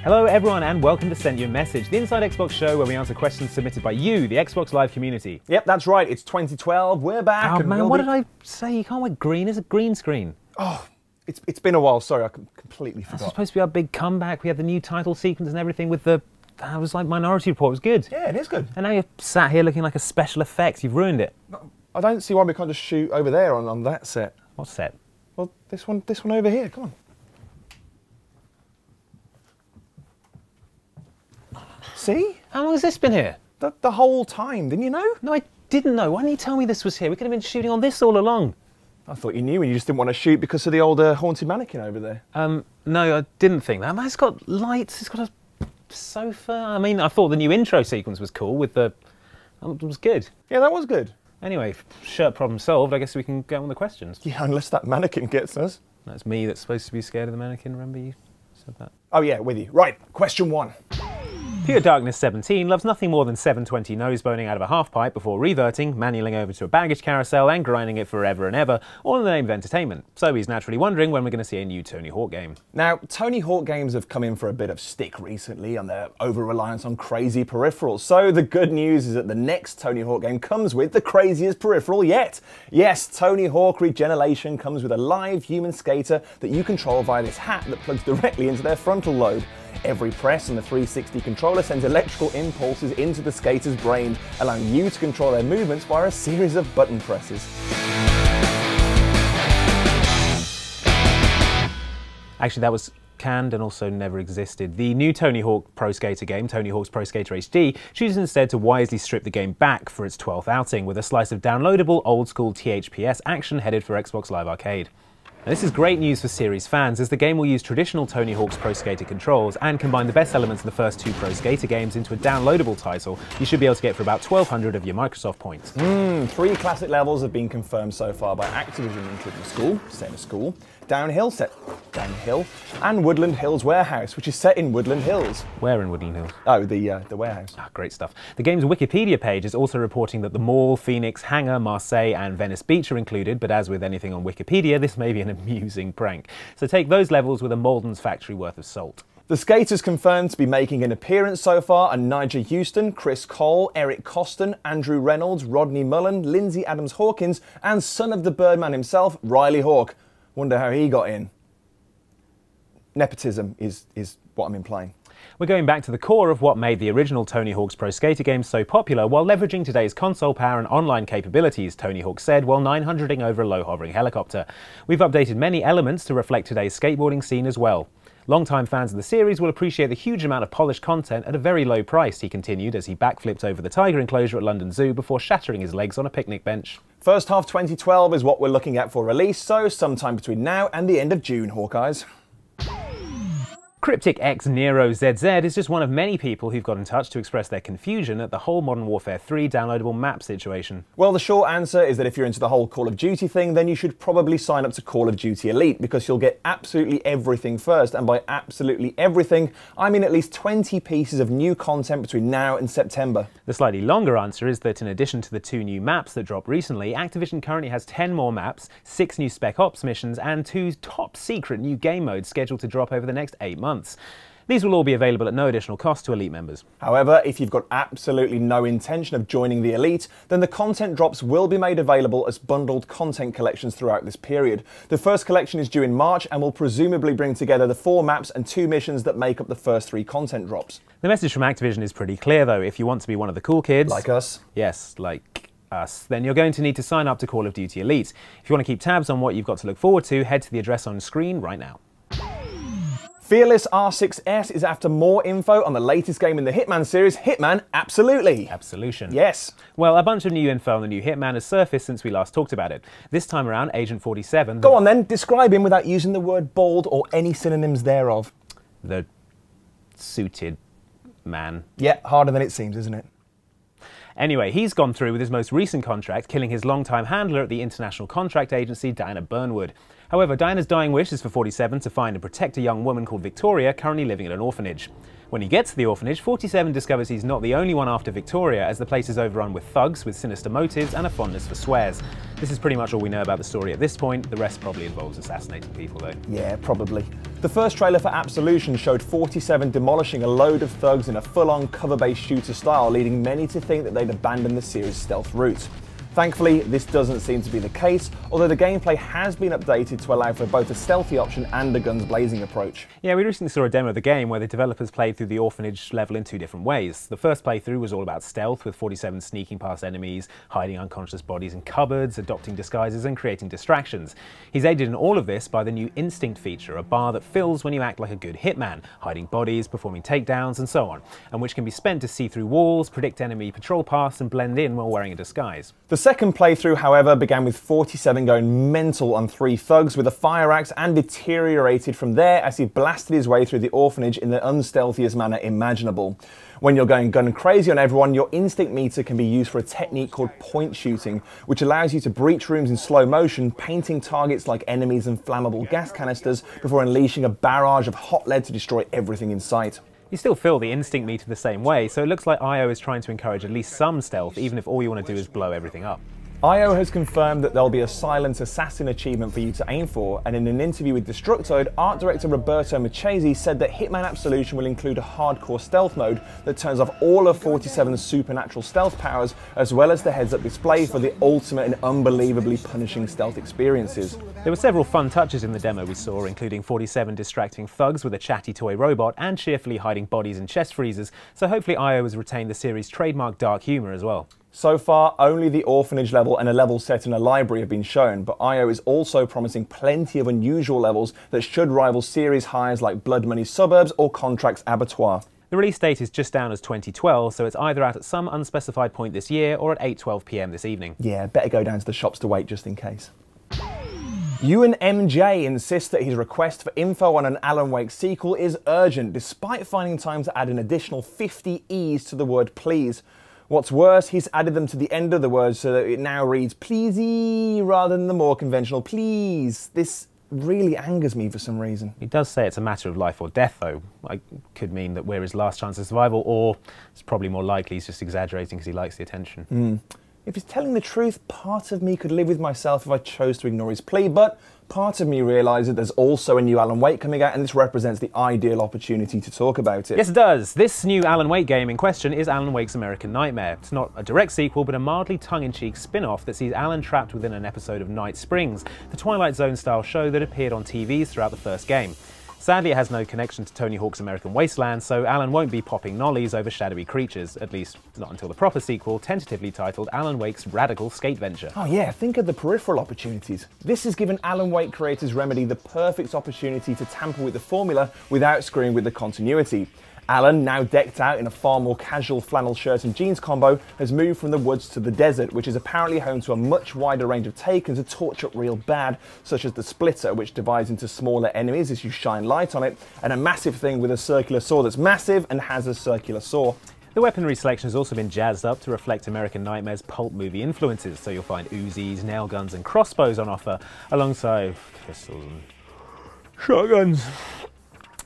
Hello everyone and welcome to SentUAMessage, the Inside Xbox show where we answer questions submitted by you, the Xbox Live community. Yep, that's right, it's 2012, we're back. Oh man, what did I say? You can't wear green, it's a green screen. Oh, it's been a while, sorry, I completely forgot. That's supposed to be our big comeback, we had the new title sequence and everything with the... That was like Minority Report, it was good. Yeah, it is good. And now you're sat here looking like a special effects, you've ruined it. No, I don't see why we can't just shoot over there on that set. What set? Well, this one over here, come on. See? How long has this been here? The whole time, didn't you know? No, I didn't know. Why didn't you tell me this was here? We could have been shooting on this all along. I thought you knew and you just didn't want to shoot because of the old haunted mannequin over there. No, I didn't think that. Man, it's got lights, it's got a sofa. I mean, I thought the new intro sequence was cool with the... It was good. Yeah, that was good. Anyway, shirt problem solved. I guess we can go on the questions. Yeah, unless that mannequin gets us. That's me that's supposed to be scared of the mannequin, remember you said that? Oh yeah, with you. Right, question 1. Pure Darkness 17 loves nothing more than 720 nose boning out of a half pipe before reverting, manualing over to a baggage carousel and grinding it forever and ever, all in the name of entertainment. So he's naturally wondering when we're going to see a new Tony Hawk game. Now, Tony Hawk games have come in for a bit of stick recently on their over-reliance on crazy peripherals. So the good news is that the next Tony Hawk game comes with the craziest peripheral yet. Yes, Tony Hawk Regeneration comes with a live human skater that you control via this hat that plugs directly into their frontal lobe. Every press on the 360 controller sends electrical impulses into the skater's brain, allowing you to control their movements via a series of button presses. Actually, that was canned and also never existed. The new Tony Hawk Pro Skater game, Tony Hawk's Pro Skater HD, chooses instead to wisely strip the game back for its 12th outing with a slice of downloadable, old-school THPS action headed for Xbox Live Arcade. Now, this is great news for series fans, as the game will use traditional Tony Hawk's Pro Skater controls and combine the best elements of the first 2 Pro Skater games into a downloadable title you should be able to get for about 1,200 of your Microsoft points. 3 classic levels have been confirmed so far by Activision, including School, set in a school, Downhill, set downhill, and Woodland Hills Warehouse, which is set in Woodland Hills. Where in Woodland Hills? Oh, the warehouse. Ah, great stuff. The game's Wikipedia page is also reporting that the Mall, Phoenix, Hangar, Marseille and Venice Beach are included, but as with anything on Wikipedia, this may be an amusing prank. So take those levels with a Malden's factory worth of salt. The skaters confirmed to be making an appearance so far are Nigel Houston, Chris Cole, Eric Coston, Andrew Reynolds, Rodney Mullen, Lindsay Adams-Hawkins, and son of the Birdman himself, Riley Hawk. Wonder how he got in. Nepotism is what I'm implying. We're going back to the core of what made the original Tony Hawk's Pro Skater game so popular while leveraging today's console power and online capabilities, Tony Hawk said while 900ing over a low-hovering helicopter. We've updated many elements to reflect today's skateboarding scene as well. Long-time fans of the series will appreciate the huge amount of polished content at a very low price, he continued as he backflipped over the tiger enclosure at London Zoo before shattering his legs on a picnic bench. First half 2012 is what we're looking at for release, so sometime between now and the end of June, Hawkeyes. Cryptic X Nero ZZ is just one of many people who've got in touch to express their confusion at the whole Modern Warfare 3 downloadable map situation. Well, the short answer is that if you're into the whole Call of Duty thing, then you should probably sign up to Call of Duty Elite because you'll get absolutely everything first, and by absolutely everything, I mean at least 20 pieces of new content between now and September. The slightly longer answer is that in addition to the 2 new maps that dropped recently, Activision currently has 10 more maps, 6 new Spec Ops missions, and 2 top-secret new game modes scheduled to drop over the next 8 months. These will all be available at no additional cost to Elite members. However, if you've got absolutely no intention of joining the Elite, then the content drops will be made available as bundled content collections throughout this period. The first collection is due in March and will presumably bring together the 4 maps and 2 missions that make up the first 3 content drops. The message from Activision is pretty clear though. If you want to be one of the cool kids... Like us. Yes, like us, then you're going to need to sign up to Call of Duty Elite. If you want to keep tabs on what you've got to look forward to, head to the address on screen right now. Fearless R6S is after more info on the latest game in the Hitman series, Hitman Absolutely. Absolution. Yes. Well, a bunch of new info on the new Hitman has surfaced since we last talked about it. This time around, Agent 47... Go on then, describe him without using the word bald or any synonyms thereof. The suited man. Yeah, harder than it seems, isn't it? Anyway, he's gone through with his most recent contract, killing his longtime handler at the international contract agency, Diana Burnwood. However, Diana's dying wish is for 47 to find and protect a young woman called Victoria, currently living in an orphanage. When he gets to the orphanage, 47 discovers he's not the only one after Victoria, as the place is overrun with thugs with sinister motives and a fondness for swears. This is pretty much all we know about the story at this point. The rest probably involves assassinating people though. Yeah, probably. The first trailer for Absolution showed 47 demolishing a load of thugs in a full-on cover-based shooter style, leading many to think that they'd abandoned the series' stealth route. Thankfully, this doesn't seem to be the case, although the gameplay has been updated to allow for both a stealthy option and a guns blazing approach. Yeah, we recently saw a demo of the game where the developers played through the orphanage level in 2 different ways. The first playthrough was all about stealth, with 47 sneaking past enemies, hiding unconscious bodies in cupboards, adopting disguises and creating distractions. He's aided in all of this by the new Instinct feature, a bar that fills when you act like a good hitman, hiding bodies, performing takedowns and so on, and which can be spent to see through walls, predict enemy patrol paths and blend in while wearing a disguise. The second playthrough, however, began with 47 going mental on 3 thugs with a fire axe and deteriorated from there as he blasted his way through the orphanage in the unstealthiest manner imaginable. When you're going gun crazy on everyone, your instinct meter can be used for a technique called point shooting, which allows you to breach rooms in slow motion, painting targets like enemies and flammable gas canisters before unleashing a barrage of hot lead to destroy everything in sight. You still feel the instinct meter the same way, so it looks like IO is trying to encourage at least some stealth, even if all you want to do is blow everything up. IO has confirmed that there'll be a silent assassin achievement for you to aim for, and in an interview with Destructoid, art director Roberto Marchesi said that Hitman Absolution will include a hardcore stealth mode that turns off all of 47's supernatural stealth powers, as well as the heads-up display for the ultimate and unbelievably punishing stealth experiences. There were several fun touches in the demo we saw, including 47 distracting thugs with a chatty toy robot and cheerfully hiding bodies in chest freezers, so hopefully IO has retained the series' trademark dark humour as well. So far, only the orphanage level and a level set in a library have been shown, but IO is also promising plenty of unusual levels that should rival series highs like Blood Money Suburbs or Contract's Abattoir. The release date is just down as 2012, so it's either out at some unspecified point this year or at 8:12 PM this evening. Yeah, better go down to the shops to wait just in case. Ewan MJ insists that his request for info on an Alan Wake sequel is urgent, despite finding time to add an additional 50 E's to the word please. What's worse, he's added them to the end of the word so that it now reads pleasey rather than the more conventional please. This really angers me for some reason. He does say it's a matter of life or death though. It could mean that we're his last chance of survival, or it's probably more likely he's just exaggerating because he likes the attention. If he's telling the truth, part of me could live with myself if I chose to ignore his plea, but part of me realises there's also a new Alan Wake coming out, and this represents the ideal opportunity to talk about it. Yes, it does. This new Alan Wake game in question is Alan Wake's American Nightmare. It's not a direct sequel, but a mildly tongue-in-cheek spin-off that sees Alan trapped within an episode of Night Springs, the Twilight Zone-style show that appeared on TVs throughout the first game. Sadly, it has no connection to Tony Hawk's American Wasteland, so Alan won't be popping nollies over shadowy creatures, at least not until the proper sequel, tentatively titled Alan Wake's Radical Skate Venture. Oh yeah, think of the peripheral opportunities. This has given Alan Wake creators Remedy the perfect opportunity to tamper with the formula without screwing with the continuity. Alan, now decked out in a far more casual flannel shirt and jeans combo, has moved from the woods to the desert, which is apparently home to a much wider range of takens to torch up real bad, such as the Splitter, which divides into smaller enemies as you shine light on it, and a massive thing with a circular saw that's massive and has a circular saw. The weaponry selection has also been jazzed up to reflect American Nightmare's pulp movie influences, so you'll find Uzis, nail guns and crossbows on offer, alongside pistols and shotguns.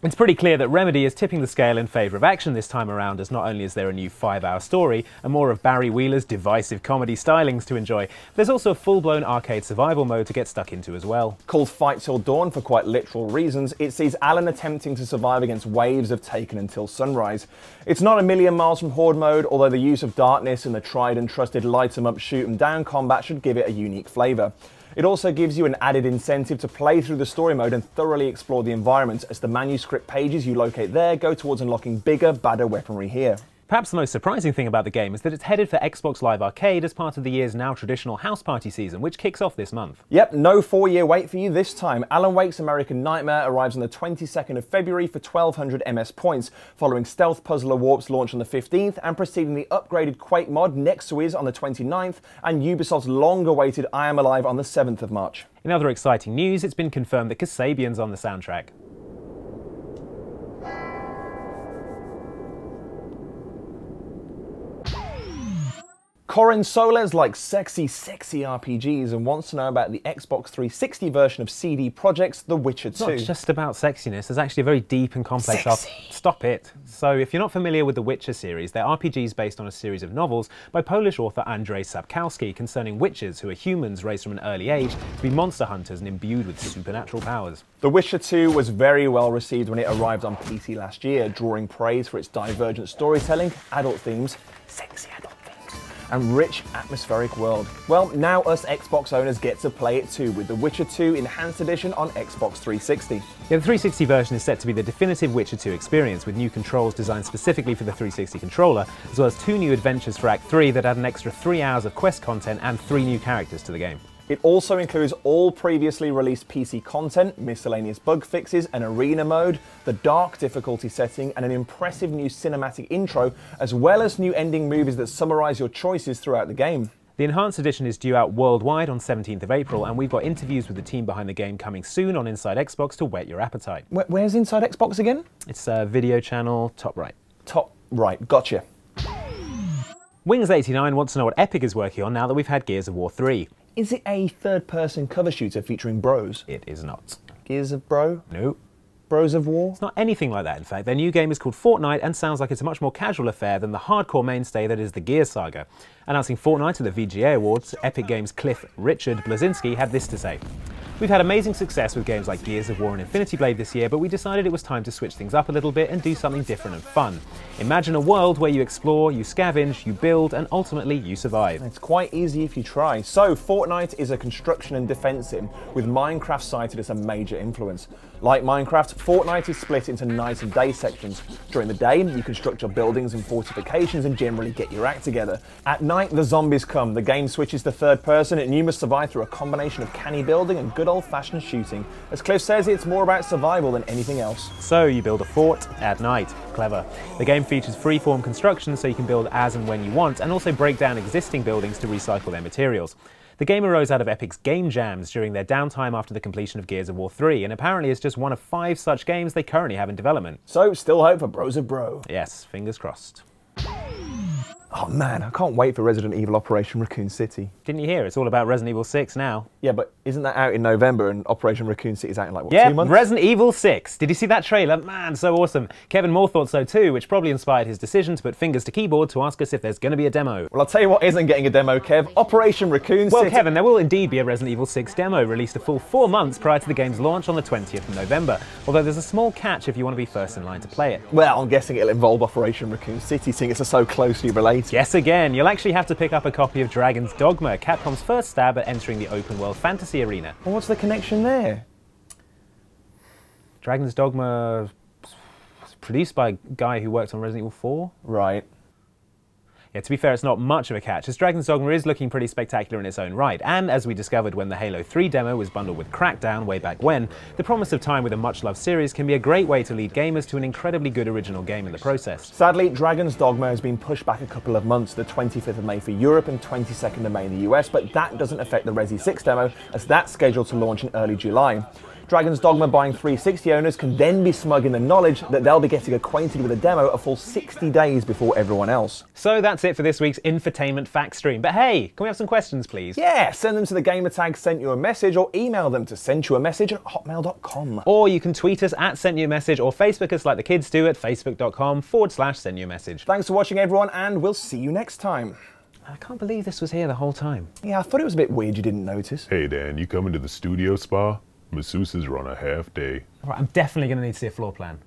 It's pretty clear that Remedy is tipping the scale in favour of action this time around, as not only is there a new 5-hour story and more of Barry Wheeler's divisive comedy stylings to enjoy, there's also a full-blown arcade survival mode to get stuck into as well. Called Fight Till Dawn for quite literal reasons, it sees Alan attempting to survive against waves of Taken until sunrise. It's not a million miles from Horde mode, although the use of darkness and the tried and trusted light 'em up, shoot 'em down combat should give it a unique flavour. It also gives you an added incentive to play through the story mode and thoroughly explore the environment, as the manuscript pages you locate there go towards unlocking bigger, badder weaponry here. Perhaps the most surprising thing about the game is that it's headed for Xbox Live Arcade as part of the year's now traditional House Party season, which kicks off this month. Yep, no 4-year wait for you this time. Alan Wake's American Nightmare arrives on the 22nd of February for 1200 MS points, following Stealth Puzzler Warp's launch on the 15th and preceding the upgraded Quake mod Next Wiz on the 29th and Ubisoft's long-awaited I Am Alive on the 7th of March. In other exciting news, it's been confirmed that Kasabian's on the soundtrack. Corin Soles likes sexy RPGs and wants to know about the Xbox 360 version of CD Projekt's The Witcher 2. It's not just about sexiness, there's actually a very deep and complex... Sexy. Stop it. So if you're not familiar with the Witcher series, they're RPGs based on a series of novels by Polish author Andrzej Sapkowski concerning witches who are humans raised from an early age to be monster hunters and imbued with supernatural powers. The Witcher 2 was very well received when it arrived on PC last year, drawing praise for its divergent storytelling, adult themes, sexy adult themes, and rich atmospheric world. Well, now us Xbox owners get to play it too, with The Witcher 2 Enhanced Edition on Xbox 360. Yeah, the 360 version is set to be the definitive Witcher 2 experience, with new controls designed specifically for the 360 controller, as well as 2 new adventures for Act 3 that add an extra 3 hours of quest content and 3 new characters to the game. It also includes all previously released PC content, miscellaneous bug fixes, an arena mode, the dark difficulty setting, and an impressive new cinematic intro, as well as new ending movies that summarise your choices throughout the game. The Enhanced Edition is due out worldwide on 17th of April, and we've got interviews with the team behind the game coming soon on Inside Xbox to whet your appetite. Where's Inside Xbox again? It's a video channel, top right. Top right, gotcha. Wings89 wants to know what Epic is working on now that we've had Gears of War 3. Is it a third-person cover shooter featuring bros? It is not. Gears of Bro? No. Bros of War? It's not anything like that, in fact. Their new game is called Fortnite and sounds like it's a much more casual affair than the hardcore mainstay that is the Gears saga. Announcing Fortnite at the VGA Awards, Epic Games' Cliff Richard Blazinski had this to say. We've had amazing success with games like Gears of War and Infinity Blade this year, but we decided it was time to switch things up a little bit and do something different and fun. Imagine a world where you explore, you scavenge, you build, and ultimately you survive. It's quite easy if you try. So, Fortnite is a construction and defense sim, with Minecraft cited as a major influence. Like Minecraft, Fortnite is split into night and day sections. During the day, you construct your buildings and fortifications and generally get your act together. At night, the zombies come. The game switches to third person and you must survive through a combination of canny building and good old-fashioned shooting. As Cliff says, it's more about survival than anything else. So you build a fort at night. Clever. The game features free-form construction so you can build as and when you want, and also break down existing buildings to recycle their materials. The game arose out of Epic's game jams during their downtime after the completion of Gears of War 3, and apparently is just one of 5 such games they currently have in development. So, still hope for Bros of Bro. Yes, fingers crossed. Oh man, I can't wait for Resident Evil Operation Raccoon City. Didn't you hear? It's all about Resident Evil 6 now. Yeah, but isn't that out in November and Operation Raccoon City is out in like, what, yeah, 2 months? Resident Evil 6. Did you see that trailer? Man, so awesome. Kevin Moore thought so too, which probably inspired his decision to put fingers to keyboard to ask us if there's going to be a demo. Well, I'll tell you what isn't getting a demo, Kev. Operation Raccoon City. Well, Kevin, there will indeed be a Resident Evil 6 demo released a full 4 months prior to the game's launch on the 20th of November, although there's a small catch if you want to be first in line to play it. Well, I'm guessing it'll involve Operation Raccoon City, seeing it's so closely related. Guess again. You'll actually have to pick up a copy of Dragon's Dogma, Capcom's first stab at entering the open-world fantasy arena. Well, what's the connection there? Dragon's Dogma was produced by a guy who worked on Resident Evil 4. Right. Yeah, to be fair, it's not much of a catch, as Dragon's Dogma is looking pretty spectacular in its own right, and as we discovered when the Halo 3 demo was bundled with Crackdown way back when, the promise of time with a much-loved series can be a great way to lead gamers to an incredibly good original game in the process. Sadly, Dragon's Dogma has been pushed back a couple of months, the 25th of May for Europe and 22nd of May in the US, but that doesn't affect the Resi 6 demo, as that's scheduled to launch in early July. Dragon's Dogma buying 360 owners can then be smug in the knowledge that they'll be getting acquainted with the demo a full 60 days before everyone else. So that's it for this week's infotainment fact stream. But hey, can we have some questions, please? Yeah, send them to the Gamertag SentUAMessage or email them to sentuamessage@hotmail.com. Or you can tweet us at SentUAMessage or Facebook us like the kids do at facebook.com/SentUAMessage. Thanks for watching, everyone, and we'll see you next time. I can't believe this was here the whole time. Yeah, I thought it was a bit weird you didn't notice. Hey Dan, you coming to the studio spa? Masseuses are on a half day. All right, I'm definitely going to need to see a floor plan.